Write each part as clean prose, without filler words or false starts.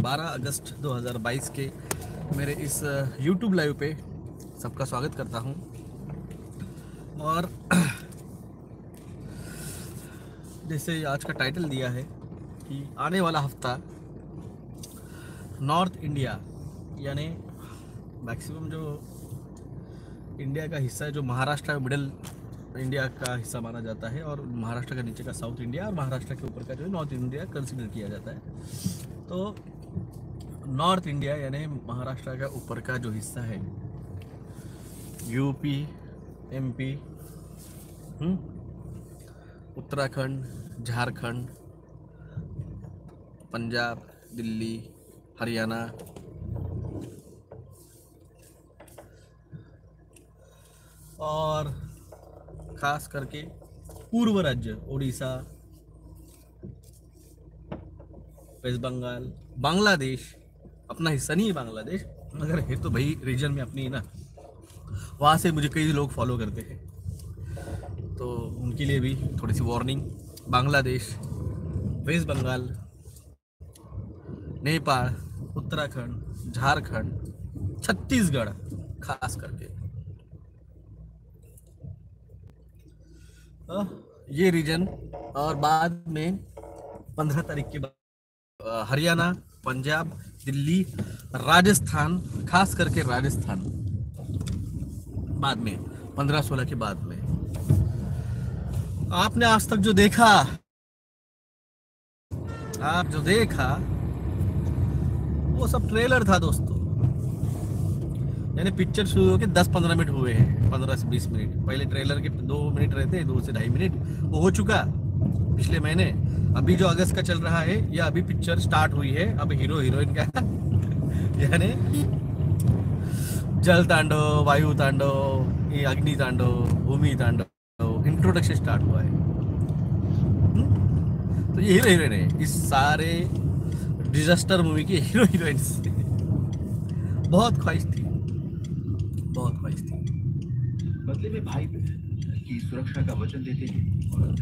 12 अगस्त 2022 के मेरे इस YouTube लाइव पे सबका स्वागत करता हूं। और जैसे आज का टाइटल दिया है कि आने वाला हफ्ता नॉर्थ इंडिया यानी मैक्सिमम जो इंडिया का हिस्सा है, जो महाराष्ट्र मिडिल इंडिया का हिस्सा माना जाता है, और महाराष्ट्र का नीचे का साउथ इंडिया और महाराष्ट्र के ऊपर का जो है नॉर्थ इंडिया कंसिडर किया जाता है। तो नॉर्थ इंडिया यानी महाराष्ट्र का ऊपर का जो हिस्सा है, यूपी, एमपी, उत्तराखंड, झारखंड, पंजाब, दिल्ली, हरियाणा, और खास करके पूर्व राज्य उड़ीसा, वेस्ट बंगाल, बांग्लादेश, अपना हिस्सा नहीं है बांग्लादेश, मगर है तो भाई रीजन में अपनी ना, वहाँ से मुझे कई लोग फॉलो करते हैं, तो उनके लिए भी थोड़ी सी वार्निंग। बांग्लादेश, वेस्ट बंगाल, नेपाल, उत्तराखंड, झारखंड, छत्तीसगढ़ खास करके ये रीजन, और बाद में 15 तारीख के बाद हरियाणा, पंजाब, दिल्ली, राजस्थान, खास करके राजस्थान बाद में 15-16 के बाद में। आपने आज तक जो देखा, आप जो देखा वो सब ट्रेलर था दोस्तों। यानी पिक्चर शुरू होके 10-15 मिनट हुए हैं, 15 से 20 मिनट। पहले ट्रेलर के 2 मिनट रहते, 2 से 2.5 मिनट, वो हो चुका पिछले महीने। अभी जो अगस्त का चल रहा है, ये अभी पिक्चर स्टार्ट हुई है। अब हीरो हीरोइन का यानी जल तांडव, वायु तांडव, ये अग्नि तांडव, भूमि तांडव, इंट्रोडक्शन स्टार्ट हुआ है। तो ये हीरो हीरोइन है इस सारे डिजास्टर मूवी की हीरो हीरोइंस। बहुत ख्वाहिश थी, बहुत ख्वाहिश थी। बदले में भाई की सुरक्षा का वचन देते हैं और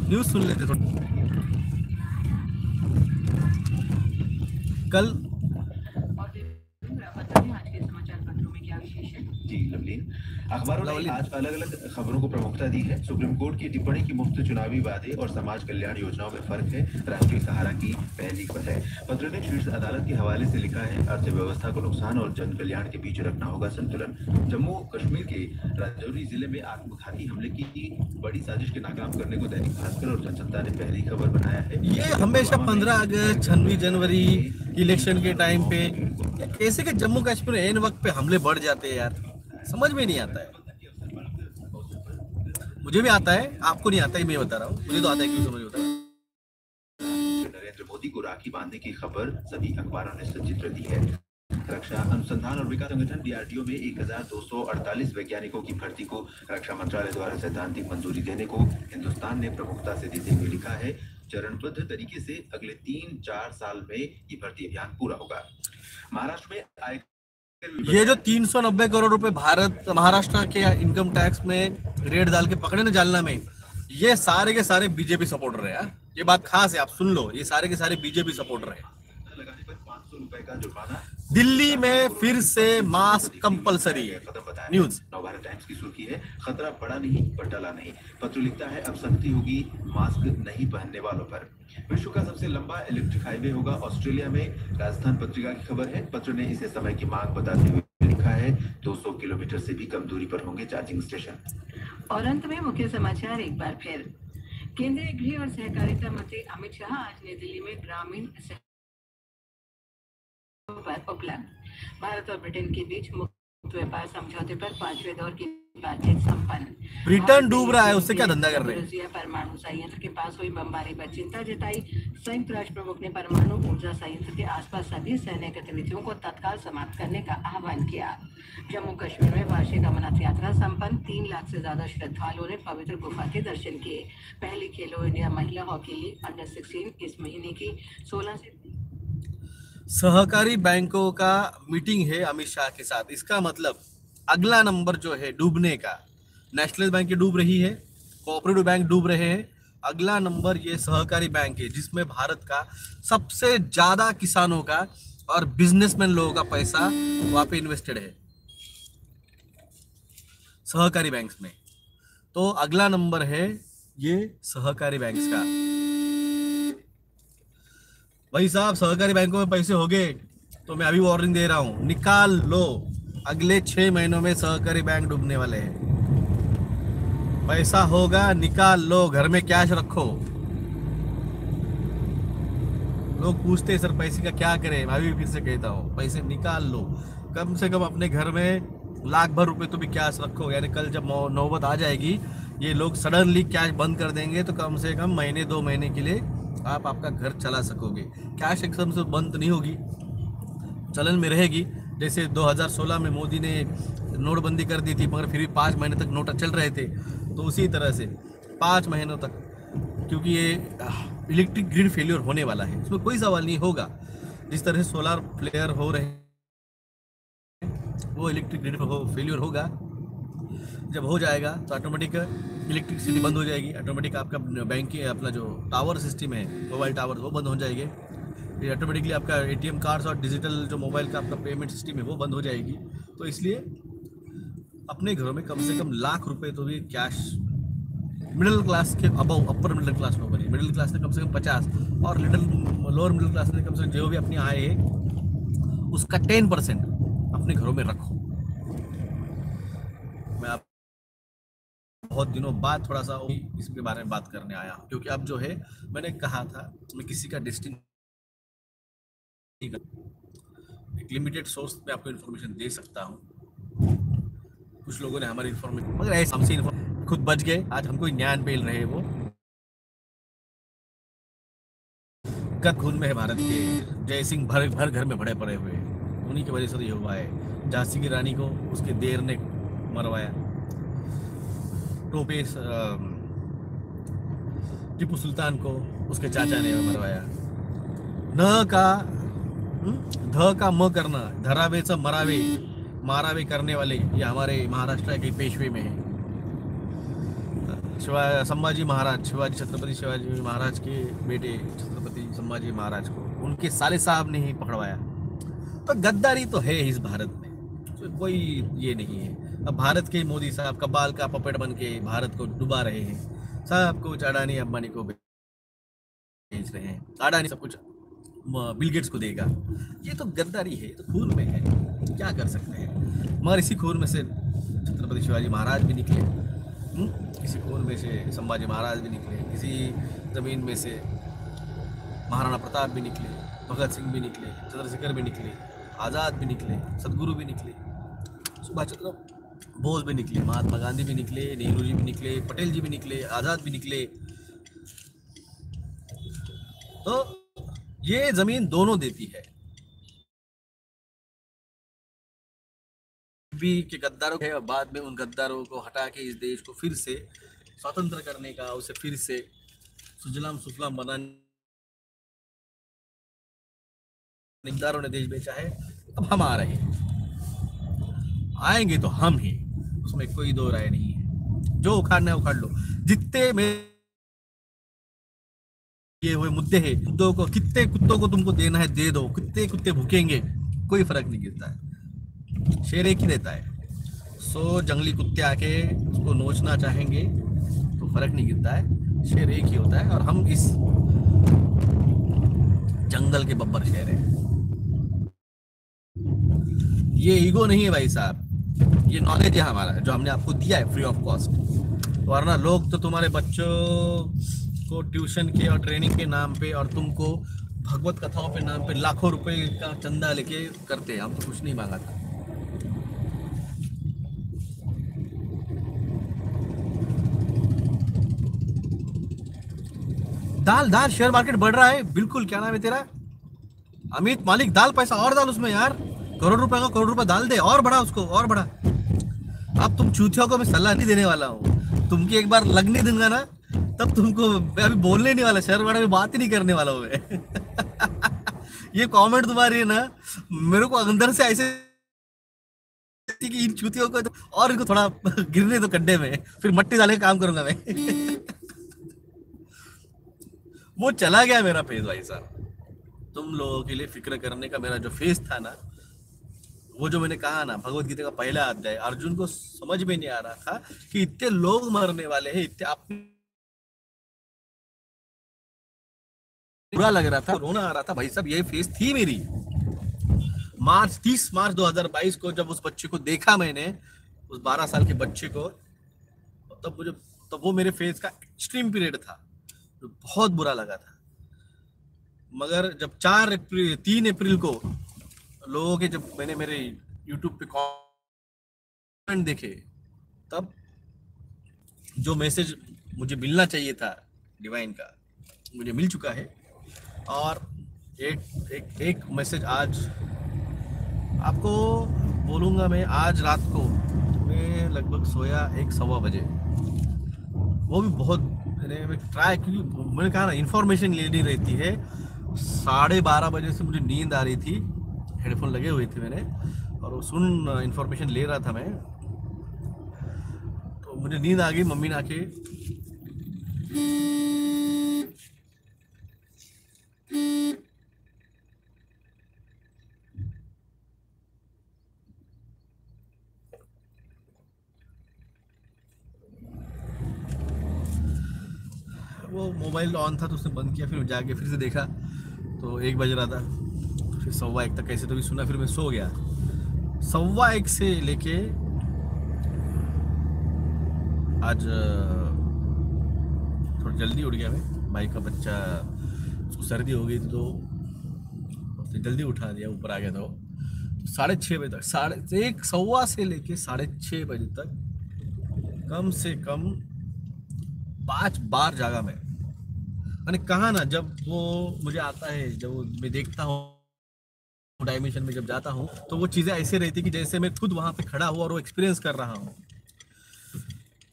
न्यूज सुन लेते थोड़ा। कल अखबारों ने आज अलग अलग खबरों को प्रमुखता दी है। सुप्रीम कोर्ट की टिप्पणी की मुफ्त चुनावी वादे और समाज कल्याण योजनाओं में फर्क है, राष्ट्रीय सहारा की पहली खबर है। पत्र ने शीर्ष अदालत के हवाले से लिखा है, अर्थव्यवस्था को नुकसान और जन कल्याण के बीच रखना होगा संतुलन। जम्मू कश्मीर के राजौरी जिले में आत्मघाती हमले की बड़ी साजिश के नाकाम करने को दैनिक भास्कर और जनसत्ता ने पहली खबर बनाया है। ये हमेशा 15 अगस्त, 26 जनवरी इलेक्शन के टाइम पे कैसे के जम्मू कश्मीर एन वक्त पे हमले बढ़ जाते हैं यार, समझ में नहीं आता है। मुझे भी आता है, आपको नहीं आता है, मैं बता रहा हूँ, मुझे तो आता है, क्यों समझ होता है। नरेंद्र मोदी को राखी बांधने की खबर सभी अखबारों ने सचित्र दी है। रक्षा अनुसंधान और विकास संगठन डीआरडीओ में 1248 वैज्ञानिकों की भर्ती को रक्षा मंत्रालय द्वारा सैद्धांतिक मंजूरी देने को हिंदुस्तान ने प्रमुखता से देते हुए लिखा है, चरणबद्ध तरीके से अगले 3-4 साल में ये भर्ती अभियान पूरा होगा। महाराष्ट्र में ये जो 390 करोड़ रुपए भारत महाराष्ट्र के इनकम टैक्स में रेड डाल के पकड़े न जालना में, ये सारे के सारे बीजेपी सपोर्टर है। ये बात खास है, आप सुन लो, ये सारे के सारे बीजेपी सपोर्टर है। दिल्ली में फिर से मास्क कंपलसरी है। न्यूज नवभारत टाइम्स की सुर्खी है, खतरा बड़ा नहीं पर टला नहीं। पत्र लिखता है, अब सख्ती होगी मास्क नहीं पहनने वालों पर। विश्व का सबसे लंबा इलेक्ट्रिक हाईवे होगा ऑस्ट्रेलिया में, राजस्थान पत्रिका की खबर है। पत्र ने इसे समय की मांग बताते हुए लिखा है, 200 किलोमीटर से भी कम दूरी पर होंगे चार्जिंग स्टेशन। और अंत में मुख्य समाचार एक बार फिर। केंद्रीय गृह और सहकारिता मंत्री अमित शाह आज नई दिल्ली में ग्रामीण पर उपलब्ध भारत और ब्रिटेन के बीच मुक्त व्यापार समझौते पर 5वें दौर की बातचीत संपन्न। ब्रिटेन डूब रहा है, उससे क्या धंधा कर रहे हैं। परमाणु संयंत्र के पास हुई बमबारी पर चिंता जताई। संयुक्त राष्ट्र प्रमुख ने परमाणु ऊर्जा संयंत्र के आसपास सभी सैन्य गतिविधियों को तत्काल समाप्त करने का आह्वान किया। जम्मू कश्मीर में वार्षिक अमरनाथ यात्रा संपन्न। 3 लाख से ज्यादा श्रद्धालुओं ने पवित्र गुफा के दर्शन किए। पहली खेलो इंडिया महिला हॉकी लीग अंडर 16 इस महीने की 16 से सहकारी बैंकों का मीटिंग है अमित शाह के साथ। इसका मतलब अगला नंबर जो है डूबने का, नेशनल बैंक डूब रही है, कोऑपरेटिव बैंक डूब रहे हैं, अगला नंबर ये सहकारी बैंक है, जिसमें भारत का सबसे ज्यादा किसानों का और बिजनेसमैन लोगों का पैसा वहां पे इन्वेस्टेड है, सहकारी बैंक्स में। तो अगला नंबर है ये सहकारी बैंक्स का। भाई साहब, सहकारी बैंकों में पैसे हो गए तो मैं अभी वार्निंग दे रहा हूं, निकाल लो। अगले 6 महीनों में सहकारी बैंक डूबने वाले हैं। पैसा होगा, निकाल लो, घर में कैश रखो। लोग पूछते हैं सर पैसे का क्या करें, मैं भी फिर से कहता हूँ पैसे निकाल लो। कम से कम अपने घर में लाख भर रुपए तो भी कैश रखो, यानी कल जब नौबत आ जाएगी, ये लोग सडनली कैश बंद कर देंगे तो कम से कम महीने 2 महीने के लिए आप आपका घर चला सकोगे। कैश एकदम से बंद नहीं होगी, चलन में रहेगी। जैसे 2016 में मोदी ने नोटबंदी कर दी थी, मगर फिर भी 5 महीने तक नोट चल रहे थे। तो उसी तरह से 5 महीनों तक, क्योंकि ये इलेक्ट्रिक ग्रिड फेलियर होने वाला है, इसमें कोई सवाल नहीं होगा। जिस तरह से सोलर फ्लेयर हो रहे हैं, वो इलेक्ट्रिक ग्रिड फेलियर होगा। जब हो जाएगा तो ऑटोमेटिक इलेक्ट्रिसिटी बंद हो जाएगी, ऑटोमेटिक आपका बैंक की अपना जो टावर सिस्टम है, मोबाइल टावर, वो बंद हो जाएंगे। फिर ऑटोमेटिकली आपका एटीएम कार्ड्स और डिजिटल जो मोबाइल का आपका पेमेंट सिस्टम है वो बंद हो जाएगी। तो इसलिए अपने घरों में कम से कम लाख रुपए तो भी कैश, मिडिल क्लास के अबव, अपर मिडिल क्लास लोगों ने, मिडिल क्लास ने कम से कम 50 और लोअर मिडिल क्लास ने कम से कम जो भी अपनी आय है उसका 10% अपने घरों में रखो। मैं आप बहुत दिनों बाद थोड़ा सा इसके बारे में बात करने आया हूँ, क्योंकि अब जो है, मैंने कहा था मैं किसी का डेस्टिनी, एक लिमिटेड सोर्स पे आपको इन्फॉर्मेशन दे सकता हूँ। कुछ लोगों ने हमारी इन्फॉर्मेशन, मगर ऐसे हमसे खुद बच गए, आज हमको ज्ञान पेल रहे। वो कद खून में है भारत के, जय सिंह भर घर में भरे पड़े हुए, उन्हीं की वजह से ये हुआ है। झांसी की रानी को उसके देर ने मरवाया, टोपे टीपू सुल्तान को उसके चाचा ने मरवाया। न का ध का म करना, धरावेचा मरावे, मारावे करने वाले ये हमारे महाराष्ट्र के पेशवे में है। संभाजी महाराज, छत्रपति शिवाजी महाराज के बेटे छत्रपति संभाजी महाराज को उनके साले साहब ने ही पकड़वाया। तो गद्दारी तो है इस भारत में, तो कोई ये नहीं है। अब भारत के मोदी साहब कबाल का पपेट बन के भारत को डुबा रहे हैं, सब कुछ अडानी अंबानी को बेच रहे हैं। अडानी सब कुछ बिल गेट्स को देगा। ये तो गद्दारी है, तो खून में है, क्या कर सकते हैं। मगर इसी खून में से छत्रपति शिवाजी महाराज भी निकले, इसी खून में से संभाजी महाराज भी निकले, इसी जमीन में से महाराणा प्रताप भी निकले, भगत सिंह भी निकले, चंद्रशेखर भी निकले, आज़ाद भी निकले, सदगुरु भी निकले, सुभाष चंद्र बोस भी निकले, महात्मा गांधी भी निकले, नेहरू जी भी निकले, पटेल जी भी निकले, आज़ाद भी निकले। तो ये जमीन दोनों देती है। भी के गद्दारों है, और बाद में उन गद्दारों को हटा के इस देश को फिर से स्वतंत्र करने का, उसे फिर से सुजलाम सुफलाम बनाने, गद्दारों ने देश बेचा है। अब हम आ रहे हैं, आएंगे तो हम ही, उसमें कोई दो राय नहीं है। जो उखाड़ना है उखाड़ लो। जितने में ये हुए मुद्दे हैं, मुद्दों को कितने कुत्तों को तुमको देना है दे दो, कितने कुत्ते भूखेंगे कोई फर्क नहीं गिरता है, शेर एक ही देता है। 100 जंगली कुत्ते आके उसको नोचना चाहेंगे तो फर्क नहीं गिरता है, शेर एक ही होता है। और हम इस जंगल के बब्बर शेर हैं। ये ईगो नहीं है भाई साहब, ये नॉलेज है हमारा, जो हमने आपको दिया है फ्री ऑफ कॉस्ट। वरना लोग तो तुम्हारे बच्चों को ट्यूशन के और ट्रेनिंग के नाम पे और तुमको भगवत कथाओं पे नाम पे लाखों रुपए का चंदा लेके करते हैं। हम तो कुछ नहीं मांगा था। दाल शेयर मार्केट बढ़ रहा है, बिल्कुल। क्या नाम है तेरा? अमित मालिक। दाल पैसा और डाल उसमें यार, करोड़ रुपए का करोड़ रुपए डाल दे, और बढ़ा उसको, और बढ़ा। अब तुम चूतियों को मैं सलाह नहीं देने वाला हूँ, तुमकी एक बार लगने दूंगा ना, तब तुमको मैं अभी बोलने नहीं वाला, शेयर बारे में बात ही नहीं करने वाला हूँ मैं। ये कमेंट तुम्हारी है ना, मेरे को अंदर से ऐसे कि इन चूतियों को तो, और इनको थोड़ा गिरने दो गड्ढे में, फिर मट्टी डालने का काम करूंगा मैं। वो चला गया मेरा फेज भाई साहब। तुम लोगों के लिए फिक्र करने का मेरा जो फेज था ना, वो जो मैंने कहा ना, भगवत गीता का पहला अध्याय, अर्जुन को समझ में नहीं आ रहा था कि इतने लोग मरने वाले हैं, इतने आप बुरा लग रहा था, रोना आ रहा था भाई साहब। ये फेज थी मेरी। 30 मार्च 2022 को जब उस बच्चे को देखा मैंने, उस 12 साल के बच्चे को, तब मुझे, तब वो मेरे फेज का एक्सट्रीम पीरियड था, जो बहुत बुरा लगा था। मगर जब 3 अप्रैल को लोगों के, जब मैंने मेरे यूट्यूब पे कमेंट देखे, तब जो मैसेज मुझे मिलना चाहिए था डिवाइन का, मुझे मिल चुका है। और एक मैसेज आज आपको बोलूंगा मैं। आज रात को मैं लगभग सोया 1-1:15 बजे, वो भी बहुत मैंने ट्राई, क्योंकि मैंने कहा ना इन्फॉर्मेशन लेनी रहती है। 12:30 बजे से मुझे नींद आ रही थी, हेडफोन लगे हुए थे मैंने, और वो इन्फॉर्मेशन ले रहा था मैं, तो मुझे नींद आ गई। मम्मी ने आके वो मोबाइल ऑन था तो उसने बंद किया, फिर जाके फिर से देखा तो 1 बज रहा था। फिर 1:15 तक कैसे तो भी सुना, फिर मैं सो गया। 1:15 से लेके आज थोड़ा जल्दी उठ गया मैं। भाई का बच्चा, उसको सर्दी हो गई थी तो उसने जल्दी उठा दिया, ऊपर आ गया था वो। 6:30 बजे तक, 1:15 से लेके 6:30 बजे तक कम से कम 5 बार जागा मैंने कहा ना, जब वो मुझे आता है, जब मैं देखता हूँ डायमेंशन में, जब जाता हूँ तो वो चीज़ें ऐसे रहती कि जैसे मैं खुद वहां पे खड़ा हुआ और वो एक्सपीरियंस कर रहा हूँ।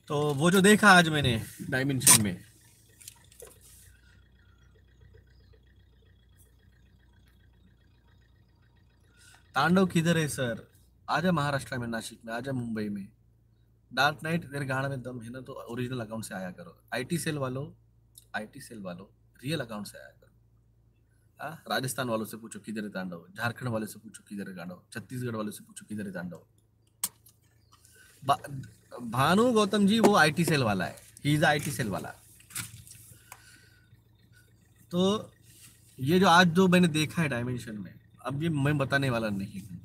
तो वो जो देखा आज मैंने डायमेंशन में, तांडव किधर है सर? आजा महाराष्ट्र में, नासिक में, आजा मुंबई में। डार्क नाइट, तेरे गाना में दम है ना तो ओरिजिनल अकाउंट से आया करो। आईटी सेल वालों, रियल अकाउंट से आया करो। राजस्थान वालों से पूछो किधर है तांडव, झारखंड वाले से पूछो किधर है तांडव, छत्तीसगढ़ वालों से पूछो किधर है तांडव। भानु गौतम जी वो आईटी सेल वाला है, ही इज आईटी सेल वाला। तो ये जो आज जो मैंने देखा है डायमेंशन में, अब ये मैं बताने वाला नहीं हूँ,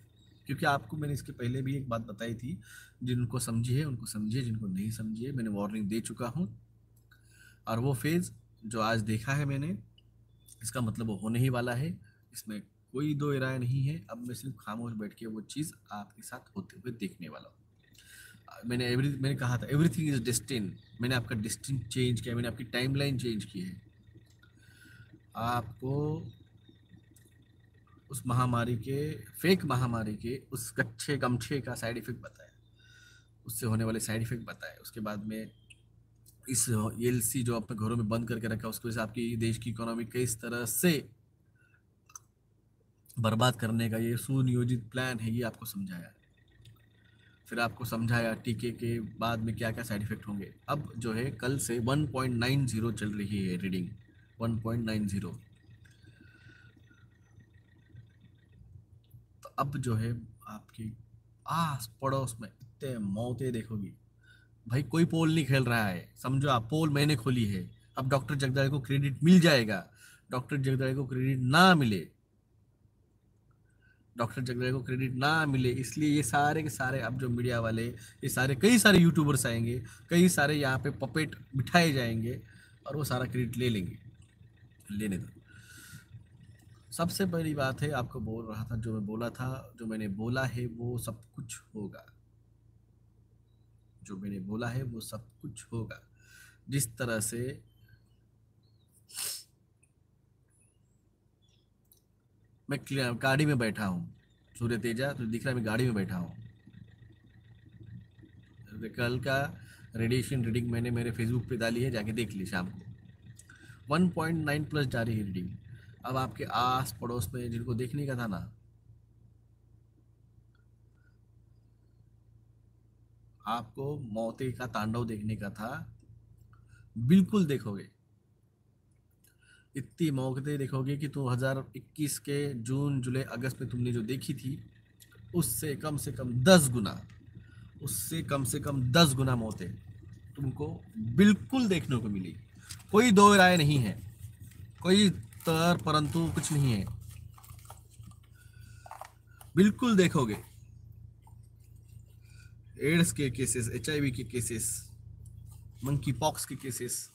क्योंकि आपको मैंने इसके पहले भी एक बात बताई थी। जिनको समझिए उनको समझिए, जिनको नहीं समझिए मैंने वार्निंग दे चुका हूँ। और वो फेज जो आज देखा है मैंने, इसका मतलब वो होने ही वाला है, इसमें कोई दो राय नहीं है। अब मैं सिर्फ खामोश बैठ के वो चीज़ आपके साथ होते हुए देखने वाला हूँ। मैंने कहा था एवरीथिंग इज डेस्टिन। मैंने आपका डेस्टिन चेंज किया, मैंने आपकी टाइमलाइन चेंज की है। आपको उस महामारी के, फेक महामारी के उस कच्चे गमछे का साइड इफेक्ट बताया, उससे होने वाले साइड इफेक्ट बताए। उसके बाद में इस एलसी जो आपने घरों में बंद करके रखा, उसकी वजह से आपकी देश की इकोनॉमी किस तरह से बर्बाद करने का ये सुनियोजित प्लान है, ये आपको समझाया। फिर आपको समझाया टीके के बाद में क्या क्या साइड इफेक्ट होंगे। अब जो है कल से 1.90 चल रही है रीडिंग, 1.90। तो अब जो है आपकी आस पड़ोस में इतने मौतें देखोगी भाई। कोई पोल नहीं खेल रहा है, समझो आप, पोल मैंने खोली है। अब डॉक्टर जगदाळे को क्रेडिट मिल जाएगा, डॉक्टर जगदाळे को क्रेडिट ना मिले, डॉक्टर जगदाळे को क्रेडिट ना मिले, इसलिए ये सारे के सारे अब जो मीडिया वाले, ये सारे कई सारे यूट्यूबर्स आएंगे, कई सारे यहाँ पे पपेट बिठाए जाएंगे और वो सारा क्रेडिट ले लेंगे। लेने दो। सबसे पहली बात है, आपको बोल रहा था, जो मैं बोला था, जो मैंने बोला है वो सब कुछ होगा। जो मैंने बोला है वो सब कुछ होगा। जिस तरह से मैं गाड़ी में बैठा हूँ, सूर्य तेजा तो दिख रहा है, मैं गाड़ी में बैठा हूँ। कल का रेडिएशन रीडिंग मैंने मेरे फेसबुक पे डाली है, जाके देख ली शाम को। 1.9 प्लस जा रही है रीडिंग। अब आपके आस पड़ोस में जिनको देखने का था ना, आपको मौते का तांडव देखने का था, बिल्कुल देखोगे। इतनी मौतें देखोगे कि 2021 के जून जुलाई अगस्त में तुमने जो देखी थी उससे कम से कम 10 गुना, उससे कम से कम 10 गुना मौतें तुमको बिल्कुल देखने को मिली। कोई दो राय नहीं है, कोई तर परंतु कुछ नहीं है, बिल्कुल देखोगे। एड्स के केसेस, HIV के केसेस, मंकी पॉक्स के केसेस,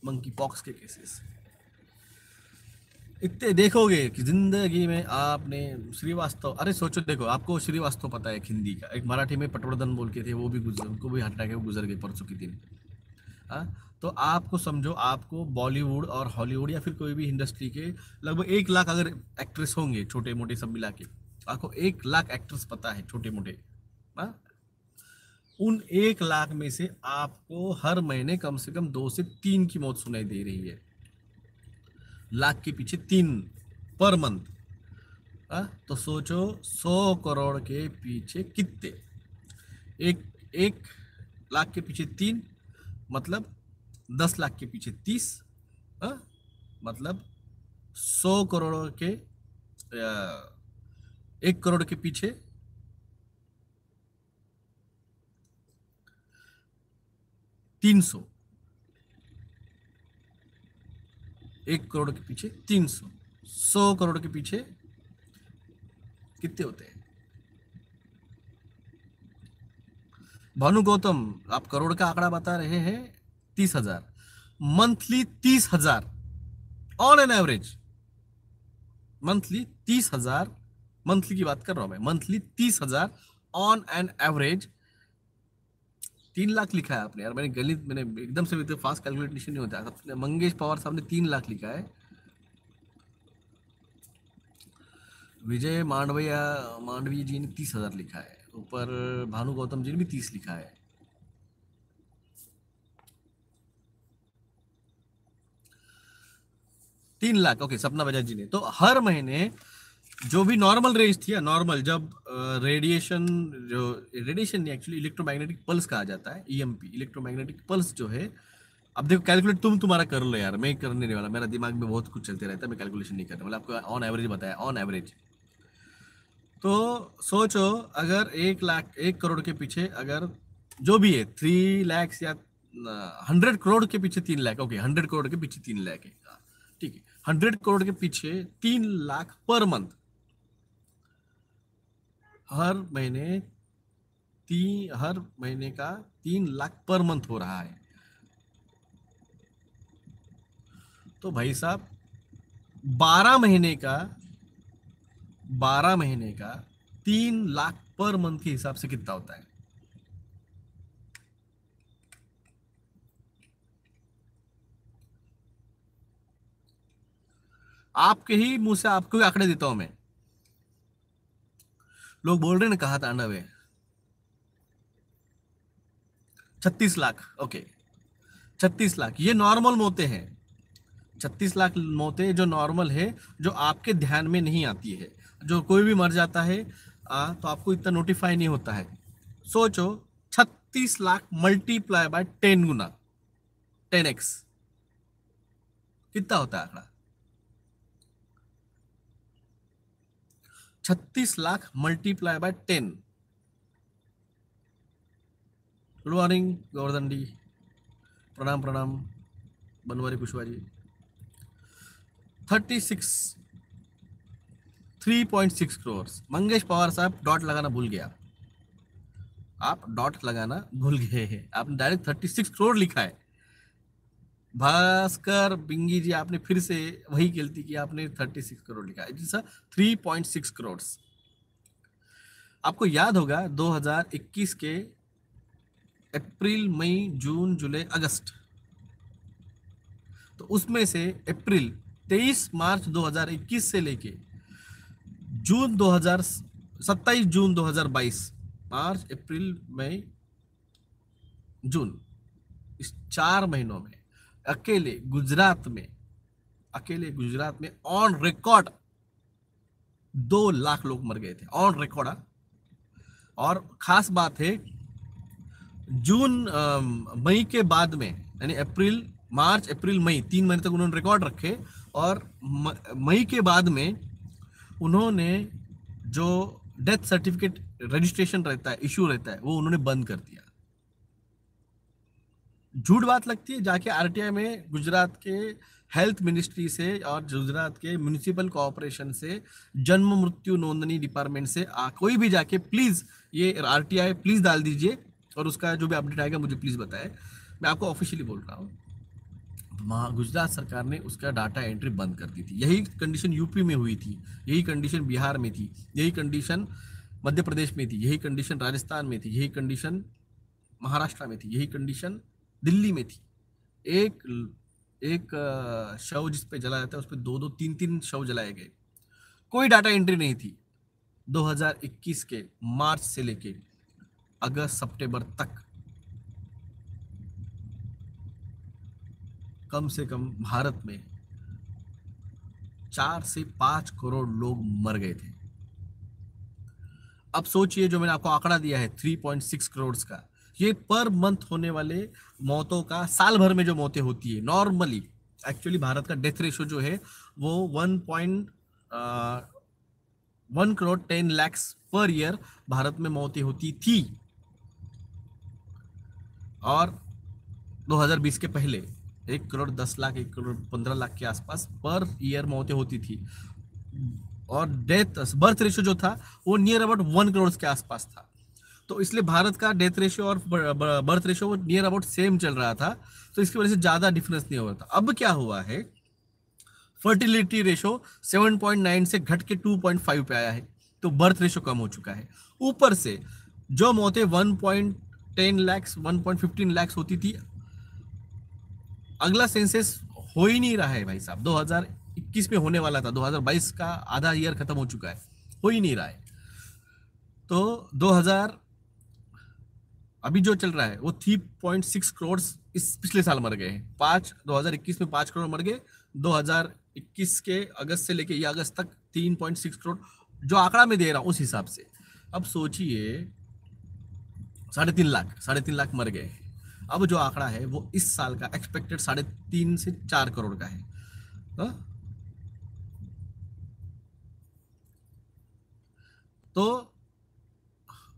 मंकी पॉक्स के केसेस इतने देखोगे कि जिंदगी में आपने श्रीवास्तव, अरे सोचो, देखो आपको श्रीवास्तव पता है हिंदी का, एक मराठी में पटवर्धन बोल के थे, वो भी गुजर, उनको भी हटा के वो गुजर गए परसों के दिन। हाँ, तो आपको समझो, आपको बॉलीवुड और हॉलीवुड या फिर कोई भी इंडस्ट्री के लगभग 1 लाख अगर एक्ट्रेस होंगे छोटे मोटे सब मिला के, आपको 1 लाख एक्ट्रेस पता है छोटे मोटे। हाँ, उन 1 लाख में से आपको हर महीने कम से कम 2 से 3 की मौत सुनाई दे रही है। लाख के पीछे 3 पर मंथ। तो सोचो 100 करोड़ के पीछे कितने, एक लाख के पीछे 3 मतलब 10 लाख के पीछे 30, मतलब 100 करोड़ के 1 करोड़ के पीछे 300, 1 करोड़ के पीछे 300, 100 करोड़ के पीछे कितने होते हैं? भानु गौतम, आप करोड़ का आंकड़ा बता रहे हैं, 30,000 monthly, 30,000 on an average, monthly 30,000, monthly की बात कर रहा हूं मैं, monthly 30,000 on an average. 3 lakh लिखा है आपने यार, मैंने एकदम से तो फास्ट कैलकुलेशन नहीं होता। मंगेश पवार साहब ने 3 लाख लिखा है, विजय मांडवी जी ने 30,000 लिखा है, ऊपर भानु गौतम जी ने भी 30 लिखा है। तीन लाख, ओके, सपना बजाज जी ने। तो हर महीने जो भी नॉर्मल रेंज थी, नॉर्मल जब रेडिएशन नहीं, एक्चुअली इलेक्ट्रोमैग्नेटिक पल्स कहा जाता है, EMP, इलेक्ट्रोमैग्नेटिक पल्स जो है। अब देखो कैलकुलेट तुम्हारा कर लो यार, मैं करने नहीं वाला, मेरा दिमाग में बहुत कुछ चलते रहता है, मैं कैलकुलेशन नहीं करने वाला, आपको ऑन एवरेज बताया, ऑन एवरेज। तो सोचो अगर 1 करोड़ के पीछे, अगर जो भी है 3 लाख या 100 करोड़ के पीछे 3 लाख, ओके 100 करोड़ के पीछे 3 लाख है, ठीक है, 100 करोड़ के पीछे 3 लाख पर मंथ, हर महीने का 3 लाख पर मंथ हो रहा है। तो भाई साहब 12 महीने का 3 लाख पर मंथ के हिसाब से कितना होता है? आपके ही मुंह से आपको आंकड़े देता हूं मैं, लोग बोल रहे हैं ना कहा तांडव है। 36 लाख, ओके 36 लाख ये नॉर्मल मौतें हैं, 36 लाख मौतें जो नॉर्मल है, जो आपके ध्यान में नहीं आती है। जो कोई भी मर जाता है तो आपको इतना नोटिफाई नहीं होता है। सोचो 36 lakh multiply by 10 Guna, 10x कितना होता है आंकड़ा? 36 lakh multiply by 10। Good morning Govardhan D, प्रणाम प्रणाम बनवारी कुशवाहा जी। 3.6 करोड़। मंगेश पवार साहब डॉट लगाना भूल गया, आप डॉट लगाना भूल गए हैं, आपने डायरेक्ट 36 करोड़ लिखा है। भास्कर बिंगी जी, आपने फिर से वही गलती की, आपने 36 करोड़ लिखा है, जैसा 3.6 करोड़। आपको याद होगा 2021 के अप्रैल, मई, जून, जुलाई, अगस्त, तो उसमें से अप्रैल 23 मार्च 2021 से लेके जून 27 जून 2022, मार्च, अप्रैल, मई, जून, इस 4 महीनों में अकेले गुजरात में ऑन रिकॉर्ड 2 लाख लोग मर गए थे, ऑन रिकॉर्ड। और खास बात है जून मई के बाद में, यानी अप्रैल, मार्च, अप्रैल, मई, 3 महीने तक उन्होंने रिकॉर्ड रखे, और मई के बाद में उन्होंने जो डेथ सर्टिफिकेट रजिस्ट्रेशन रहता है, इशू रहता है, वो उन्होंने बंद कर दिया। झूठ बात लगती है, जाके आरटीआई में गुजरात के हेल्थ मिनिस्ट्री से और गुजरात के म्युनिसिपल कॉर्पोरेशन से, जन्म मृत्यु नोंदनी डिपार्टमेंट से कोई भी जाके प्लीज ये आरटीआई प्लीज डाल दीजिए, और उसका जो भी अपडेट आएगा मुझे प्लीज बताएं। मैं आपको ऑफिशियली बोल रहा हूँ, गुजरात सरकार ने उसका डाटा एंट्री बंद कर दी थी। यही कंडीशन यूपी में हुई थी, यही कंडीशन बिहार में थी, यही कंडीशन मध्य प्रदेश में थी, यही कंडीशन राजस्थान में थी, यही कंडीशन महाराष्ट्र में थी, यही कंडीशन दिल्ली में थी। एक शव जिस पे जलाया जाता है, उस पे 2-2, 3-3 शव जलाए गए। कोई डाटा एंट्री नहीं थी। 2021 के मार्च से लेके अगस्त सितंबर तक कम से कम भारत में 4 से 5 करोड़ लोग मर गए थे। अब सोचिए, जो मैंने आपको आंकड़ा दिया है 3.6 करोड़ का, ये पर मंथ होने वाले मौतों का, साल भर में जो मौतें होती है नॉर्मली। एक्चुअली भारत का डेथ रेशो जो है वो 1 करोड़ 10 लाख पर ईयर भारत में मौतें होती थी, और 2020 के पहले 1 करोड़ 10 लाख, 1 करोड़ 15 लाख के आसपास पर ईयर मौतें होती थी, और बर्थ रेशो जो था वो नियर अबाउट 1 करोड़ के आसपास था। तो इसलिए भारत का डेथ रेशियो और बर्थ रेशियो वो नियर अबाउट सेम चल रहा था, तो इसकी वजह से ज्यादा डिफरेंस नहीं हो रहा था। अब क्या हुआ है, फर्टिलिटी रेशो 7.9 से घट के 2.5 पे आया है, तो बर्थ रेशो कम हो चुका है। ऊपर से जो मौतें 1.10 लाख 1.15 लाख होती थी, अगला सेंसस हो ही नहीं रहा है भाई साहब। 2021 में होने वाला था, 2022 का आधा ईयर खत्म हो चुका है, हो ही नहीं रहा है। तो 2000 अभी जो चल रहा है वो 3.6 करोड़ इस पिछले साल मर गए हैं। 2021 में 5 करोड़ मर गए, 2021 के अगस्त से लेके ये अगस्त तक 3.6 करोड़, जो आंकड़ा मैं दे रहा हूं उस हिसाब से। अब सोचिए 3.5 लाख मर गए हैं। अब जो आंकड़ा है वो इस साल का एक्सपेक्टेड 3.5 से 4 करोड़ का है। तो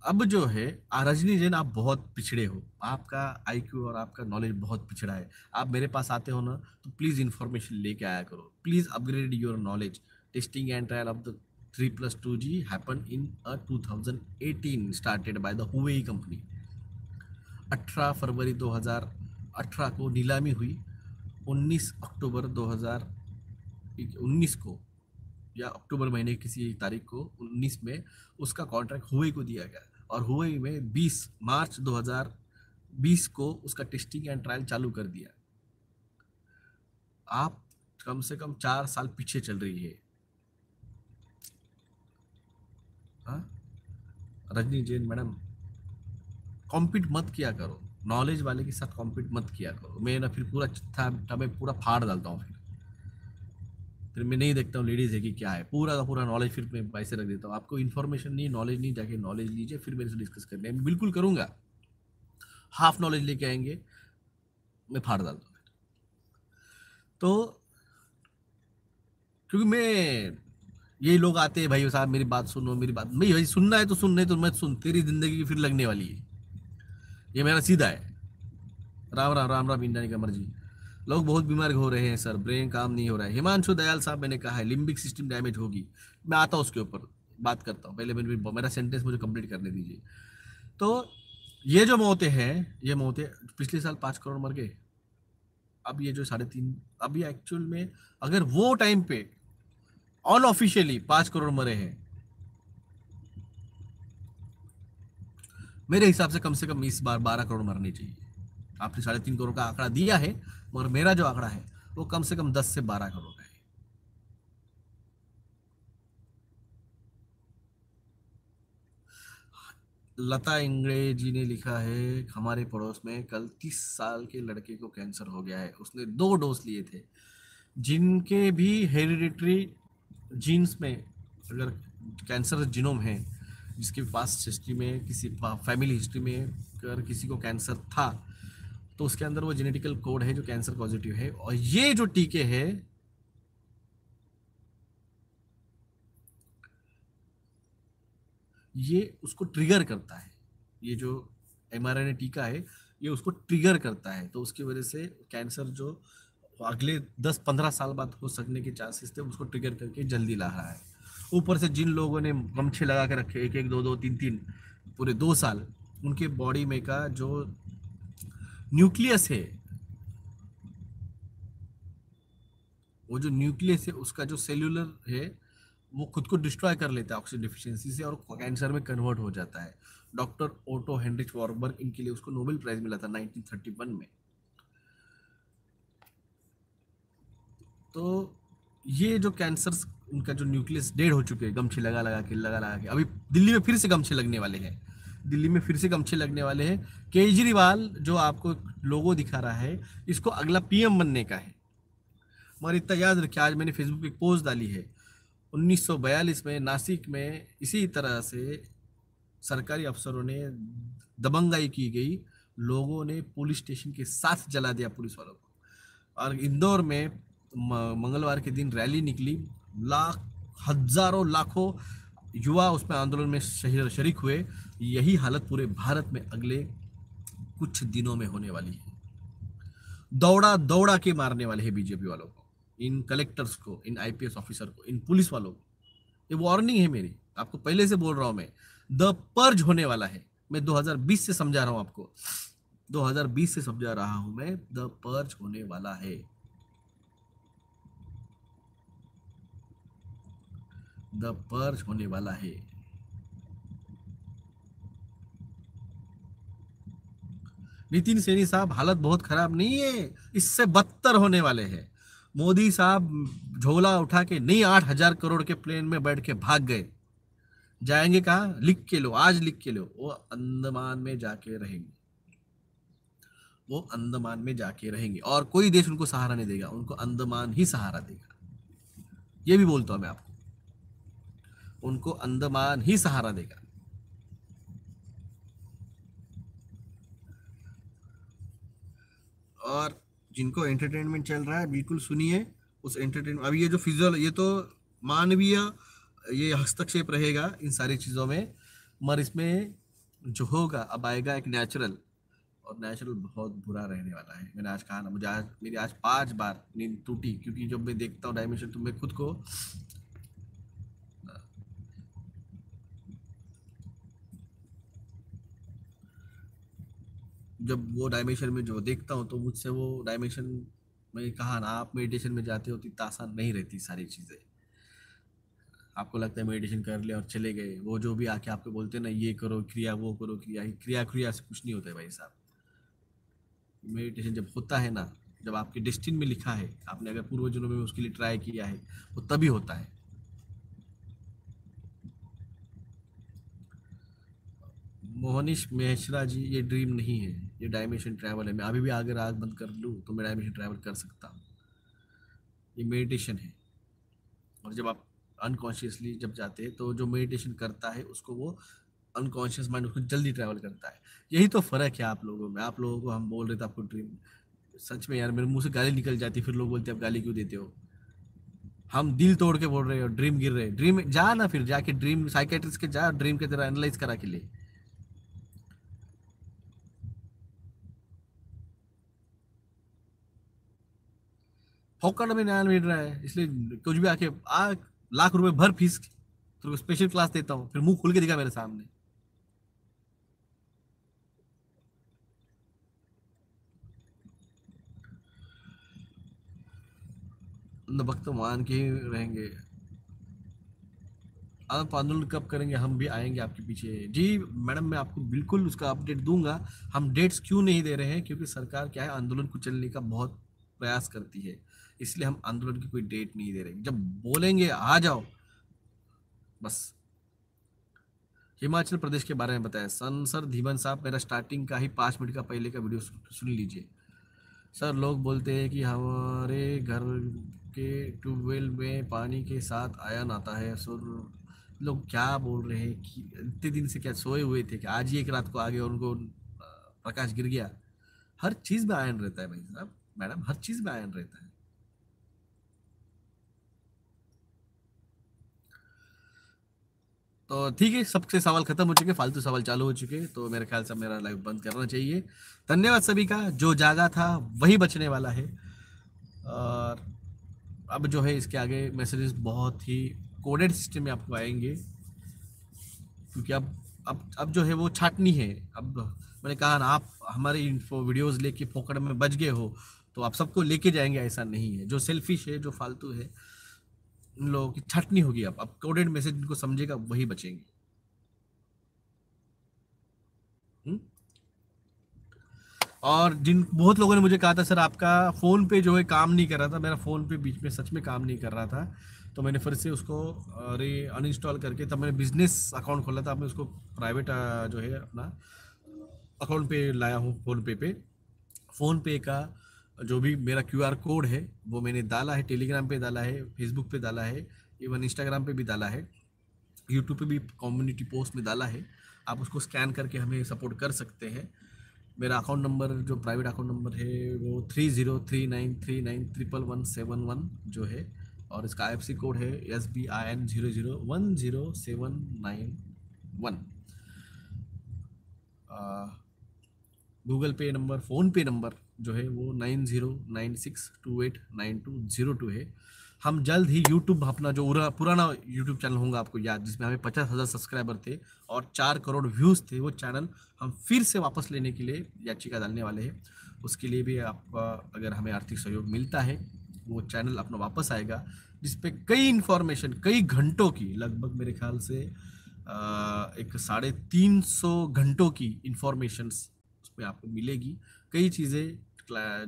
अब जो है रजनी जैन, आप बहुत पिछड़े हो, आपका आईक्यू और आपका नॉलेज बहुत पिछड़ा है। आप मेरे पास आते हो ना, तो प्लीज इंफॉर्मेशन लेके आया करो, please upgrade your knowledge. Testing and trial of the 3+2G happen in 2018 started by the Huawei company. 18 फरवरी 2018 को नीलामी हुई। 19 अक्टूबर 2019 को, या अक्टूबर महीने किसी तारीख को 19 में उसका कॉन्ट्रैक्ट हुवेई को दिया गया, और हुवेई में 20 मार्च 2020 को उसका टेस्टिंग एंड ट्रायल चालू कर दिया। आप कम से कम 4 साल पीछे चल रही है। रजनी जैन मैडम, कॉम्पीट मत किया करो, नॉलेज वाले के साथ कॉम्पीट मत किया करो। मैं ना फिर पूरा चिट्ठा में पूरा फाड़ डालता हूँ, फिर मैं नहीं देखता हूँ लेडीज है कि क्या है, पूरा का पूरा नॉलेज फिर मैं पैसे रख देता हूँ। आपको इन्फॉर्मेशन नहीं, नॉलेज नहीं, जाके नॉलेज लीजिए, फिर मेरे से डिस्कस करने मैं बिल्कुल करूंगा। हाफ नॉलेज लेके आएंगे, मैं फाड़ डालता हूँ। तो क्योंकि मैं, यही लोग आते हैं, भाई साहब मेरी बात सुनो, मेरी बात नहीं भाई, सुनना है तो सुन, नहीं तो मत सुन, तेरी जिंदगी की फिर लगने वाली है। ये मेरा सीधा है। राम राम राम राम, इंडिया का मर्जी। लोग बहुत बीमार हो रहे हैं सर, ब्रेन काम नहीं हो रहा है। हिमांशु दयाल साहब, मैंने कहा है लिम्बिक सिस्टम डैमेज होगी, मैं आता हूँ उसके ऊपर बात करता हूँ, पहले मेरा सेंटेंस मुझे कंप्लीट करने दीजिए। तो ये जो मौतें हैं, ये मौतें पिछले साल 5 करोड़ मर गए। अब ये जो 3.5, अब ये एक्चुअल में अगर वो टाइम पे अनऑफिशियली 5 करोड़ मरे हैं, मेरे हिसाब से कम इस बार 12 करोड़ मरने चाहिए। आपने 3.5 करोड़ का आंकड़ा दिया है, मगर मेरा जो आंकड़ा है वो कम से कम 10 से 12 करोड़ का है। लता इंगड़े जी ने लिखा है, हमारे पड़ोस में कल 30 साल के लड़के को कैंसर हो गया है, उसने 2 डोज लिए थे। जिनके भी हेरिडिटरी जीन्स में अगर कैंसर जीनोम है, जिसके पास हिस्ट्री में, किसी फैमिली हिस्ट्री में अगर किसी को कैंसर था तो उसके अंदर वो जेनेटिकल कोड है जो कैंसर पॉजिटिव है। और ये जो टीके हैं ये उसको ट्रिगर करता है। ये जो mRNA टीका है ये उसको ट्रिगर करता है, तो उसकी वजह से कैंसर जो अगले 10-15 साल बाद हो सकने के चांसेस थे उसको ट्रिगर करके जल्दी ला रहा है। ऊपर से जिन लोगों ने गमछे लगा के रखे 1-1, 2-2, 3-3 पूरे 2 साल, उनके बॉडी में का जो न्यूक्लियस है, वो जो न्यूक्लियस है उसका जो सेल्यूलर है वो खुद को डिस्ट्रॉय कर लेता है ऑक्सीजन डिफिशियंसी से और कैंसर में कन्वर्ट हो जाता है। डॉक्टर ओटो हेनरिच वॉरबर्ग, इनके लिए उसको नोबेल प्राइज मिला था 1931 में। तो ये जो कैंसर, उनका जो न्यूक्लियस डेड हो चुके हैं गमछे लगा लगा के, अभी दिल्ली में फिर से गमछे लगने वाले हैं। दिल्ली में फिर से गमछे लगने वाले हैं। केजरीवाल जो आपको लोगो दिखा रहा है, इसको अगला पीएम बनने का है। मगर इतना याद रखिए, आज मैंने फेसबुक पे एक पोस्ट डाली है, 1942 में नासिक में इसी तरह से सरकारी अफसरों ने दबंगाई की गई, लोगों ने पुलिस स्टेशन के साथ जला दिया पुलिस वालों को। और इंदौर में मंगलवार के दिन रैली निकली, हजारों लाखों युवा उसमें आंदोलन में शरीक हुए। यही हालत पूरे भारत में अगले कुछ दिनों में होने वाली है। दौड़ा दौड़ा के मारने वाले हैं बीजेपी वालों को, इन कलेक्टर्स को, इन आईपीएस ऑफिसर को, इन पुलिस वालों को। ये वार्निंग है मेरी, आपको पहले से बोल रहा हूं मैं, द पर्ज होने वाला है। मैं 2020 से समझा रहा हूं आपको, 2020 से समझा रहा हूं मैं, द पर्ज होने वाला है। द पर्ज होने वाला है। नितिन सेनी साहब, हालत बहुत खराब नहीं है, इससे बदतर होने वाले हैं। मोदी साहब झोला उठा के नहीं 8,000 करोड़ के प्लेन में बैठ के भाग गए। जाएंगे कहाँ? लिख के लो, आज लिख के लो, वो अंडमान में जाके रहेंगे। वो अंडमान में जाके रहेंगे और कोई देश उनको सहारा नहीं देगा, उनको अंडमान ही सहारा देगा। ये भी बोलता हूं मैं आपको, उनको अंडमान ही सहारा देगा। और जिनको एंटरटेनमेंट चल रहा है बिल्कुल सुनिए उस एंटरटेनमेंट। अब ये जो फिजल, ये तो मानवीय ये हस्तक्षेप रहेगा इन सारी चीज़ों में, मगर इसमें जो होगा अब आएगा एक नेचुरल, और नेचुरल बहुत बुरा रहने वाला है। मैंने आज कहा ना, मुझे आज मेरी आज 5 बार नींद टूटी, क्योंकि जब मैं देखता हूँ डायमेंशन तो मैं खुद को जब वो डायमेंशन में जो देखता हूँ तो मुझसे वो डायमेंशन में, कहा ना आप मेडिटेशन में जाते हो तो इतना आसान नहीं रहती सारी चीज़ें। आपको लगता है मेडिटेशन कर ले और चले गए, वो जो भी आके आपको बोलते हैं ना ये करो क्रिया, वो करो क्रिया, क्रिया क्रिया से कुछ नहीं होता है भाई साहब। मेडिटेशन जब होता है ना, जब आपके डेस्टिन में लिखा है, आपने अगर पूर्व जन्मों में उसके लिए ट्राई किया है, वो तभी होता है। मोहनीश मेहश्रा जी, ये ड्रीम नहीं है, ये डायमेंशन ट्रैवल है। मैं अभी भी अगर आग बंद कर लूँ तो मैं डायमेंशन ट्रैवल कर सकता हूँ। ये मेडिटेशन है। और जब आप अनकॉन्शियसली जब जाते हैं तो जो मेडिटेशन करता है उसको वो अनकॉन्शियस माइंड उसको जल्दी ट्रैवल करता है। यही तो फर्क है आप लोगों में। आप लोगों को हम बोल रहे थे आपको ड्रीम, सच में यार मेरे मुंह से गाली निकल जाती, फिर लोग बोलते आप गाली क्यों देते हो। हम दिल तोड़ के बोल रहे हो ड्रीम गिर रहे, ड्रीम जा ना, फिर जाके ड्रीम साइकेट्रिस्ट के जा, ड्रीम के तरह एनालाइज करा के ले। फोकट में न्याय मिल रहा है, इसलिए कुछ भी आके लाख रुपए भर फीस तो स्पेशल क्लास देता हूँ, फिर मुंह खुल के दिखा मेरे सामने। वक्त तो मान के ही रहेंगे। आप आंदोलन कब करेंगे? हम भी आएंगे आपके पीछे जी मैडम, मैं आपको बिल्कुल उसका अपडेट दूंगा। हम डेट्स क्यों नहीं दे रहे हैं? क्योंकि सरकार क्या है, आंदोलन को चलने का बहुत प्रयास करती है, इसलिए हम आंदोलन की कोई डेट नहीं दे रहे। जब बोलेंगे आ जाओ बस। हिमाचल प्रदेश के बारे में बताया सर धीमन साहब, मेरा स्टार्टिंग का ही 5 मिनट का पहले का वीडियो सुन लीजिए। सर लोग बोलते हैं कि हमारे घर के ट्यूबवेल में पानी के साथ आयन आता है। सर लोग क्या बोल रहे हैं कि इतने दिन से क्या सोए हुए थे कि आज ही एक रात को आगे उनको प्रकाश गिर गया। हर चीज में आयन रहता है भाई साहब, मैडम, हर चीज में आयन रहता है। तो ठीक है, सबसे सवाल खत्म हो चुके, फालतू सवाल चालू हो चुके, तो मेरे ख्याल से मेरा लाइव बंद करना चाहिए। धन्यवाद सभी का, जो जागा था वही बचने वाला है। और अब जो है इसके आगे मैसेजेस बहुत ही कोडेड सिस्टम में आपको आएंगे, क्योंकि अब जो है वो छाटनी है। अब मैंने कहा ना, आप हमारे इन्फो वीडियोस लेके पॉकेट में बच गए हो तो आप सबको लेके जाएंगे, ऐसा नहीं है। जो सेल्फिश है, जो फालतू है, उन लोगों की छटनी होगी। अब कोडेड मैसेज इनको समझेगा वही बचेंगे। और जिन बहुत लोगों ने मुझे कहा था सर आपका फोन पे जो है काम नहीं कर रहा था, मेरा फोन पे बीच में सच में काम नहीं कर रहा था, तो मैंने फिर से उसको अनइंस्टॉल करके तब मैंने बिजनेस अकाउंट खोला था। मैं उसको प्राइवेट जो है अपना अकाउंट पे लाया हूँ। फोन पे का जो भी मेरा QR कोड है वो मैंने डाला है, टेलीग्राम पे डाला है, फेसबुक पे डाला है, इवन इंस्टाग्राम पे भी डाला है, यूट्यूब पे भी कम्युनिटी पोस्ट में डाला है। आप उसको स्कैन करके हमें सपोर्ट कर सकते हैं। मेरा अकाउंट नंबर जो प्राइवेट अकाउंट नंबर है वो 3039391171 जो है, और इसका IFSC कोड है SBIN 0010791। गूगल पे नंबर, फ़ोन पे नंबर जो है वो 9096289202 है। हम जल्द ही यूट्यूब, अपना जो पुराना यूट्यूब चैनल होगा आपको याद, जिसमें हमें 50,000 सब्सक्राइबर थे और 4 करोड़ व्यूज़ थे, वो चैनल हम फिर से वापस लेने के लिए याचिका डालने वाले हैं। उसके लिए भी आपका अगर हमें आर्थिक सहयोग मिलता है, वो चैनल अपना वापस आएगा, जिसपे कई इन्फॉर्मेशन, कई घंटों की, लगभग मेरे ख्याल से एक 350 घंटों की इंफॉर्मेशंस उसमें आपको मिलेगी। कई चीज़ें